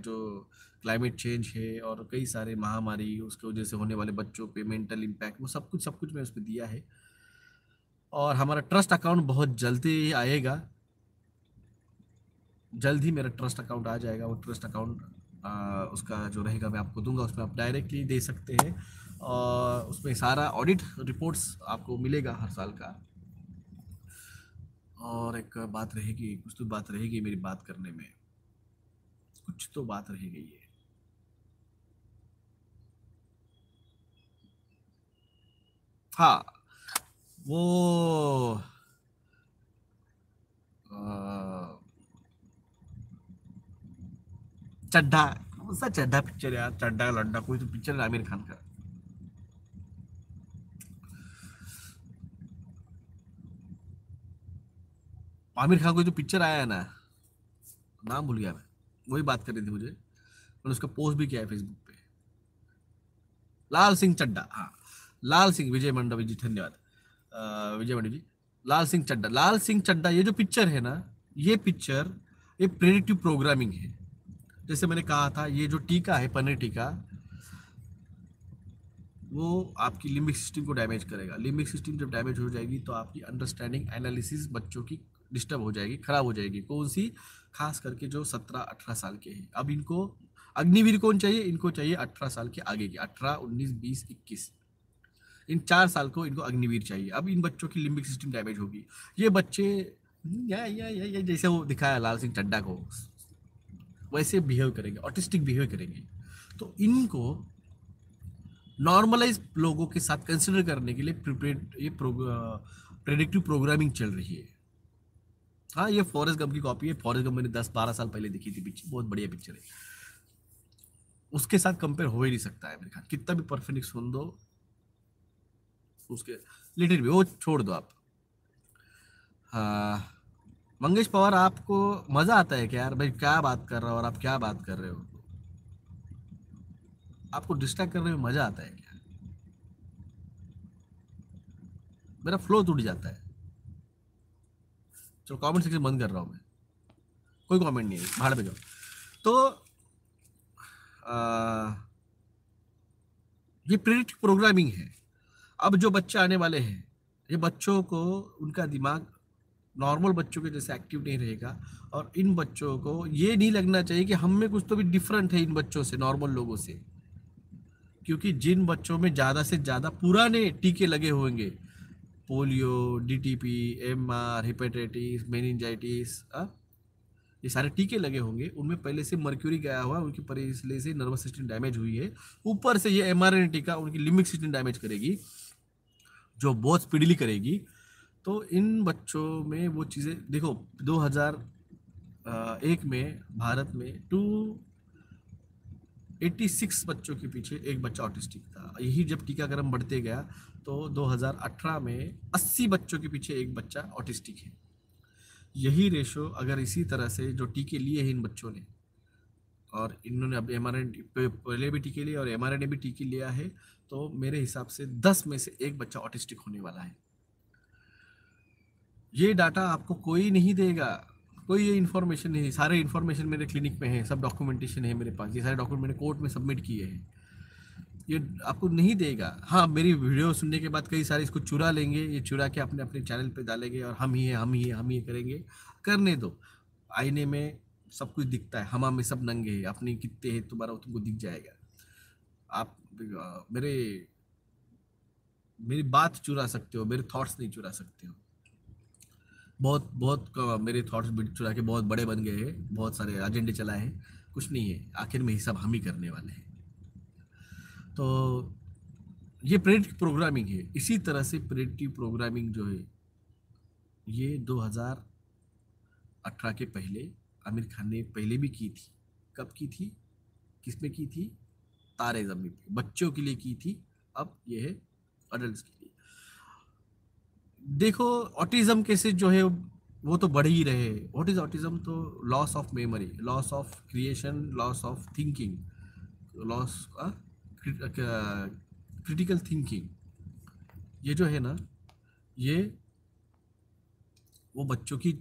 जो क्लाइमेट चेंज है और कई सारे महामारी, उसके वजह से होने वाले बच्चों पे मेंटल इम्पैक्ट, वो सब कुछ मैं उसमें दिया है। और हमारा ट्रस्ट अकाउंट बहुत जल्दी ही आएगा, जल्द ही मेरा ट्रस्ट अकाउंट आ जाएगा। वो ट्रस्ट अकाउंट उसका जो रहेगा मैं आपको दूंगा, उसमें आप डायरेक्टली दे सकते हैं और उसमें सारा ऑडिट रिपोर्ट्स आपको मिलेगा हर साल का। और एक बात रहेगी, कुछ तो बात रहेगी मेरी बात करने में, कुछ तो बात रह गई है। हाँ, वो चड्ढा, कौन सा चड्ढा पिक्चर यार, चड्ढा लड्डा कोई तो पिक्चर है आमिर खान का। आमिर खान कोई तो पिक्चर आया है ना, नाम भूल गया मैं, वही बात करनी थी मुझे। मैंने उसका पोस्ट भी किया है फेसबुक पे। लाल सिंह चड्ढा, हाँ, लाल सिंह, विजय मंडवी जी, धन्यवाद विजय मंडवी जी। लाल सिंह चड्ढा, लाल सिंह चड्ढा, ये जो पिक्चर है ना, ये पिक्चर ये प्रेडिक्टिव प्रोग्रामिंग है। जैसे मैंने कहा था, ये जो टीका है, पनीर टीका, वो आपकी लिम्बिक सिस्टम को डैमेज करेगा। लिम्बिक सिस्टम जब डैमेज हो जाएगी तो आपकी अंडरस्टैंडिंग, एनालिसिस बच्चों की डिस्टर्ब हो जाएगी, खराब हो जाएगी। कौन सी? खास करके जो 17-18 साल के हैं। अब इनको अग्निवीर कौन चाहिए? इनको चाहिए 18 साल के आगे की, 18, 19, 20, 21, इन 4 साल को इनको अग्निवीर चाहिए। अब इन बच्चों की लिम्बिक सिस्टम डैमेज होगी। ये बच्चे या जैसे वो दिखाया लाल सिंह चड्ढा को, वैसे बिहेव करेंगे, ऑटिस्टिक बिहेव करेंगे। तो इनको नॉर्मलाइज लोगों के साथ कंसिडर करने के लिए प्रेडिक्टिव प्रोग्रामिंग चल रही है। हाँ, ये फॉरेस्ट गंप की कॉपी है। फॉरेस्ट गंप मैंने 10-12 साल पहले देखी थी पिक्चर, बहुत बढ़िया पिक्चर है। उसके साथ कंपेयर हो ही नहीं सकता है मेरे ख्याल, कितना भी परफेक्ट सुन दो उसके लिटिल भी, वो छोड़ दो आप। हाँ, मंगेश पवार, आपको मजा आता है क्या यार? भाई क्या बात कर रहा हो और आप क्या बात कर रहे हो? आपको डिस्ट्रैक्ट करने में मजा आता है क्या? मेरा फ्लो टूट जाता है। चलो कमेंट सेक्शन बंद कर रहा हूं मैं, कोई कमेंट नहीं है, भाड़ पे जाओ। तो ये प्रेडिक्टिव प्रोग्रामिंग है। अब जो बच्चे आने वाले हैं, ये बच्चों को, उनका दिमाग नॉर्मल बच्चों के जैसे एक्टिव नहीं रहेगा, और इन बच्चों को ये नहीं लगना चाहिए कि हम में कुछ तो भी डिफरेंट है इन बच्चों से, नॉर्मल लोगों से। क्योंकि जिन बच्चों में ज़्यादा से ज़्यादा पुराने टीके लगे होंगे, polio, DTP, MR, hepatitis, meningitis, ये सारे टीके लगे होंगे, उनमें पहले से मर्क्यूरी गया हुआ, उनकी पहले से नर्वस सिस्टम डैमेज हुई है। ऊपर से ये mRNA टीका उनकी लिम्बिक सिस्टम डैमेज करेगी, जो बहुत स्पीडली करेगी। तो इन बच्चों में वो चीज़ें देखो, 2001 में भारत में 286 बच्चों के पीछे एक बच्चा ऑटिस्टिक था। यही जब टीकाकरण बढ़ते गया तो 2018 में 80 बच्चों के पीछे एक बच्चा ऑटिस्टिक है। यही रेशो अगर इसी तरह से जो टीके लिए हैं इन बच्चों ने, और इन्होंने अब mRNA पहले भी टीके लिए और mRNA भी टीके लिया है, तो मेरे हिसाब से 10 में से एक बच्चा ऑटिस्टिक होने वाला है। ये डाटा आपको कोई नहीं देगा, कोई ये इन्फॉर्मेशन नहीं। सारे इन्फॉर्मेशन मेरे क्लिनिक में है, सब डॉक्यूमेंटेशन है मेरे पास, ये सारे डॉक्यूमेंट मैंने कोर्ट में सबमिट किए हैं। ये आपको नहीं देगा। हाँ, मेरी वीडियो सुनने के बाद कई सारे इसको चुरा लेंगे, ये चुरा के अपने अपने चैनल पे डालेंगे और हम ही है करेंगे। करने दो, आईने में सब कुछ दिखता है, हमा में सब नंगे हैं, अपने कितने हैं तुम्हारा तुमको दिख जाएगा। आप मेरी बात चुरा सकते हो, मेरे थॉट्स नहीं चुरा सकते हो। बहुत मेरे थॉट्स चुरा के बहुत बड़े बन गए हैं, बहुत सारे एजेंडे चलाए हैं, कुछ नहीं है, आखिर में ही सब हम ही करने वाले हैं। तो ये प्रेडिक्टिव प्रोग्रामिंग है। इसी तरह से प्रेडिक्टिव प्रोग्रामिंग जो है ये 2018 के पहले आमिर खान ने पहले भी की थी। कब की थी, किस में की थी? तारे ज़मीन पे, बच्चों के लिए की थी। अब ये है अडल्ट्स के लिए। देखो, ऑटिज्म केसेस जो है वो तो बढ़ ही रहे। What is autism? तो loss of memory, loss of creation, loss of thinking, loss critical thinking, ये जो है ना, ये वो बच्चों की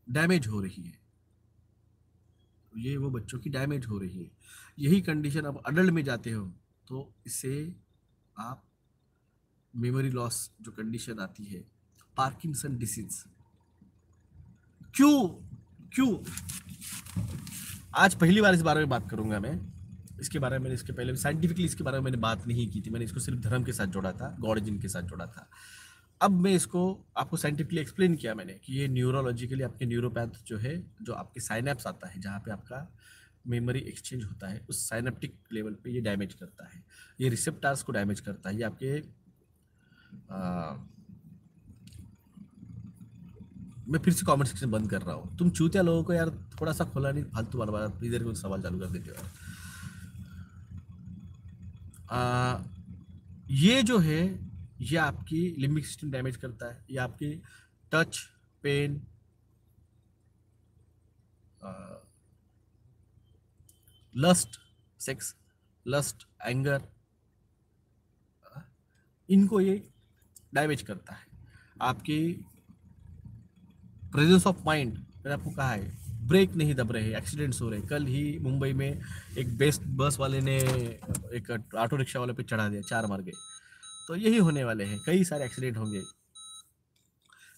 डैमेज हो रही है, ये वो बच्चों की डैमेज हो रही है। यही कंडीशन अब अडल्ट में जाते हो तो इससे आप मेमोरी लॉस जो कंडीशन आती है, पार्किंसन डिसीज। क्यों आज पहली बार इस बारे में बात करूंगा मैं। इसके बारे में इसके पहले साइंटिफिकली इसके बारे में मैंने बात नहीं की थी, मैंने इसको सिर्फ धर्म के साथ जोड़ा था, गॉडजिन के साथ जोड़ा था। अब मैं इसको आपको साइंटिफिकली एक्सप्लेन किया मैंने कि ये न्यूरोलॉजिकली आपके न्यूरोपैथ जो है, जो आपके साइनेप्स आता है जहाँ पे आपका मेमोरी एक्सचेंज होता है, उस साइनेप्टिक लेवल पे ये डैमेज करता है, ये रिसेप्टर्स को डैमेज करता है। ये आपके मैं फिर से कमेंट सेक्शन बंद कर रहा हूँ। तुम चूतिया लोगों को यार थोड़ा सा खोला नहीं, फालतू बात इधर को सवाल चालू कर देते हो। ये जो है ये आपकी लिम्बिक सिस्टम डैमेज करता है, ये आपकी touch, pain, lust, sex, lust, anger, इनको ये डैमेज करता है। आपकी प्रेजेंस ऑफ माइंड, मैंने आपको कहा है, ब्रेक नहीं दब रहे, एक्सीडेंट्स हो रहे। कल ही मुंबई में एक बस वाले ने एक ऑटो रिक्शा वाले पे चढ़ा दिया, 4 मर गए। तो यही होने वाले हैं, कई सारे एक्सीडेंट होंगे।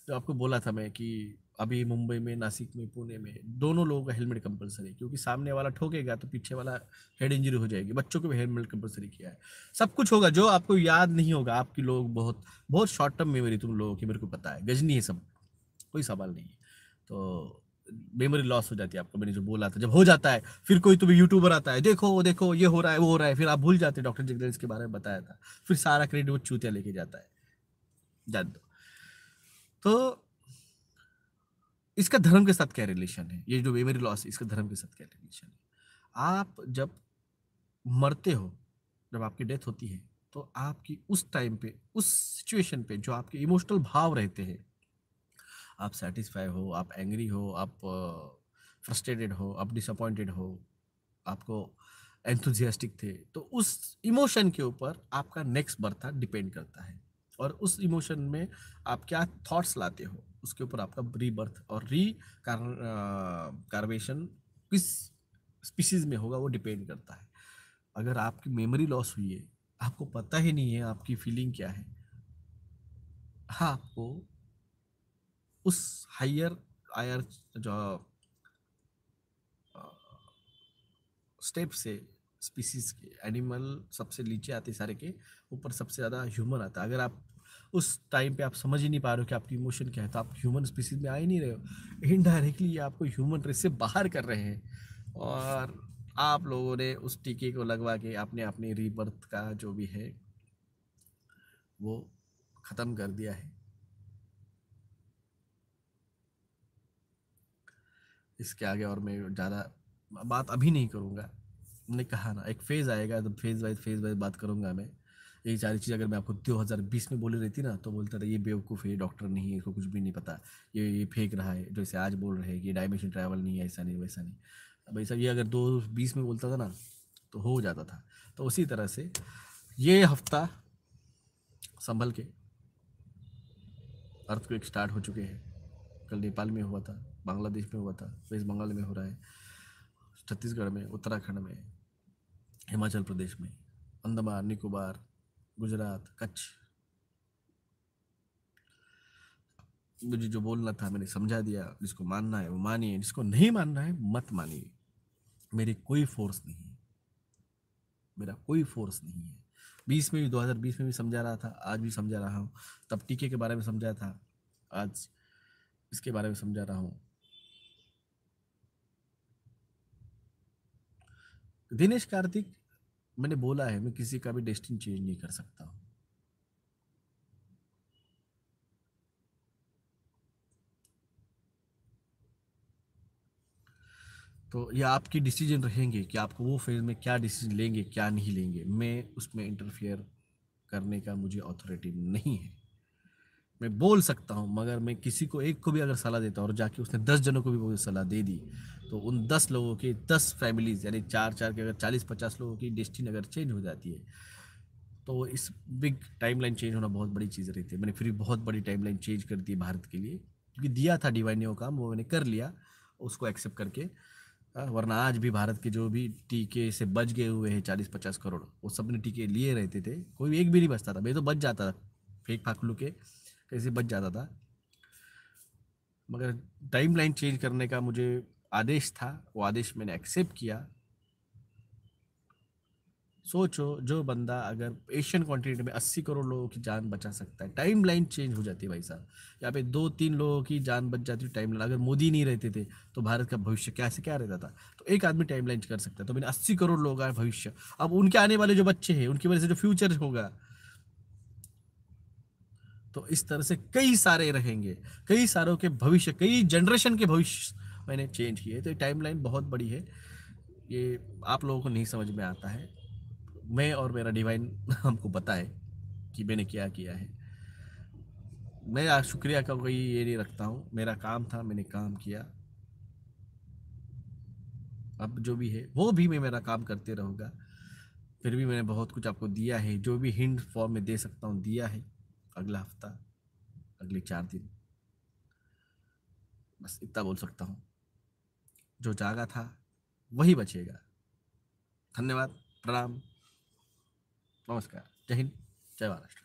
जो आपको बोला था मैं कि अभी मुंबई में, नासिक में, पुणे में दोनों लोगों का हेलमेट कंपलसरी, क्योंकि सामने वाला ठोकेगा तो पीछे वाला हेड इंजरी हो जाएगी। बच्चों को भी हेलमेट कंपलसरी किया है। सब कुछ होगा जो आपको याद नहीं होगा। आपकी लोग बहुत शॉर्ट टर्म मेमोरी तुम लोगों की, मेरे को पता है, गजनी है सब, कोई सवाल नहीं है। तो मेमोरी लॉस हो जाती है आपको। मैंने जो बोला था, जब हो जाता है फिर कोई तुम्हें यूट्यूबर आता है, देखो ये हो रहा है, वो हो रहा है, फिर आप भूल जाते हैं डॉक्टर जगदीश के बारे में बताया था, फिर सारा क्रेडिट वो चूतिया लेके जाता है। जान दो। तो इसका धर्म के साथ क्या रिलेशन है? ये जो मेमोरी लॉस है, इसका धर्म के साथ क्या रिलेशन है? आप जब मरते हो, जब आपकी डेथ होती है, तो आपकी उस टाइम पे, उस सिचुएशन पे जो आपके इमोशनल भाव रहते हैं, आप सेटिस्फाई हो, आप एंग्री हो, आप फ्रस्ट्रेटेड हो, आप डिसअपॉइंटेड हो, आपको एंथुजियास्टिक थे, तो उस इमोशन के ऊपर आपका नेक्स्ट बर्थ डिपेंड करता है। और उस इमोशन में आप क्या थॉट्स लाते हो, उसके ऊपर आपका रीबर्थ और कार्वेशन किस स्पीशीज में होगा वो डिपेंड करता है। अगर आपकी मेमोरी लॉस हुई है, आपको पता ही नहीं है आपकी फीलिंग क्या है, हाँ, आपको उस हायर जो स्टेप से स्पीसीज के एनिमल सबसे नीचे आते, सारे के ऊपर सबसे ज़्यादा ह्यूमन आता है। अगर आप उस टाइम पे आप समझ ही नहीं पा रहे हो कि आपकी इमोशन क्या है, तो आप ह्यूमन स्पीसीज में आ ही नहीं रहे हो। इनडायरेक्टली ये आपको ह्यूमन रेस से बाहर कर रहे हैं, और आप लोगों ने उस टीके को लगवा के आपने अपने रीबर्थ का जो भी है वो ख़त्म कर दिया है। इसके आगे और मैं ज़्यादा बात अभी नहीं करूँगा। मैंने कहा ना, एक फेज़ आएगा तो फेज़ वाइज बात करूँगा मैं। यही सारी चीज़ अगर मैं आपको 2020 में बोली रहती ना, तो बोलता था ये बेवकूफ़ है, ये डॉक्टर नहीं है, इसको कुछ भी नहीं पता, ये फेंक रहा है। जैसे आज बोल रहे हैं कि डायमेंशन ट्रैवल नहीं है, ऐसा नहीं वैसा नहीं। अब ऐसा ये अगर 2020 में बोलता था ना तो हो जाता था। तो उसी तरह से ये हफ्ता संभल के, अर्थक्वेक स्टार्ट हो चुके हैं। कल नेपाल में हुआ था, बांग्लादेश में हुआ था, वेस्ट बंगाल में हो रहा है, छत्तीसगढ़ में, उत्तराखंड में, हिमाचल प्रदेश में, अंडमान निकोबार, गुजरात, कच्छ। मुझे जो बोलना था मैंने समझा दिया। जिसको मानना है वो मानिए, जिसको नहीं मानना है मत मानिए। मेरी कोई फोर्स नहीं है, मेरा कोई फोर्स नहीं है। 2020 में भी समझा रहा था, आज भी समझा रहा हूँ। तब टीके के बारे में समझा था, आज इसके बारे में समझा रहा हूँ। दिनेश कार्तिक, मैंने बोला है मैं किसी का भी डेस्टिनी चेंज नहीं कर सकता हूँ। तो ये आपकी डिसीजन रहेंगे कि आपको वो फेज में क्या डिसीजन लेंगे, क्या नहीं लेंगे। मैं उसमें इंटरफियर करने का मुझे अथॉरिटी नहीं है। मैं बोल सकता हूँ, मगर मैं किसी को एक को भी अगर सलाह देता हूँ और जाके उसने 10 जनों को भी वो सलाह दे दी, तो उन 10 लोगों की 10 फैमिलीज यानी 4-4 के अगर 40-50 लोगों की डेस्टिनी अगर चेंज हो जाती है, तो इस बिग टाइमलाइन चेंज होना बहुत बड़ी चीज़ रहती है। मैंने फिर भी बहुत बड़ी टाइमलाइन चेंज कर दी भारत के लिए, क्योंकि दिया था डिवाइन ने वो काम, वो मैंने कर लिया उसको एक्सेप्ट करके। वरना आज भी भारत के जो भी टीके से बच गए हुए हैं 40-50 करोड़, वो सब ने टीके लिए रहते थे, कोई एक भी नहीं बचता था। मैं तो बच जाता था, फेक फाकलू के कैसे बच जाता था। मगर टाइमलाइन चेंज करने का मुझे आदेश था, वो आदेश मैंने एक्सेप्ट किया। सोचो, जो बंदा अगर एशियन कॉन्टिनेंट में 80 करोड़ लोगों की जान बचा सकता है, टाइम लाइन चेंज हो जाती है भाई साहब। यहाँ पे 2-3 लोगों की जान बच जाती है टाइम लाइन। अगर मोदी नहीं रहते थे तो भारत का भविष्य कैसे क्या रहता था। तो एक आदमी टाइम लाइन कर सकता है। तो मैंने 80 करोड़ लोगों का भविष्य, अब उनके आने वाले जो बच्चे हैं उनकी वजह से जो फ्यूचर होगा, तो इस तरह से कई सारे रहेंगे, कई सारों के भविष्य, कई जनरेशन के भविष्य मैंने चेंज किए। तो ये टाइम लाइन बहुत बड़ी है, ये आप लोगों को नहीं समझ में आता है। मैं और मेरा डिवाइन हमको पता है कि मैंने क्या किया है। मैं आज शुक्रिया का कोई ये नहीं रखता हूँ, मेरा काम था, मैंने काम किया। अब जो भी है वो भी मैं मेरा काम करते रहूँगा। फिर भी मैंने बहुत कुछ आपको दिया है, जो भी हिंट फॉर्म में दे सकता हूँ दिया है। अगला हफ्ता, अगले 4 दिन, बस इतना बोल सकता हूँ। जो जागा था वही बचेगा। धन्यवाद, प्रणाम, नमस्कार, जय हिंद, जय महाराष्ट्र।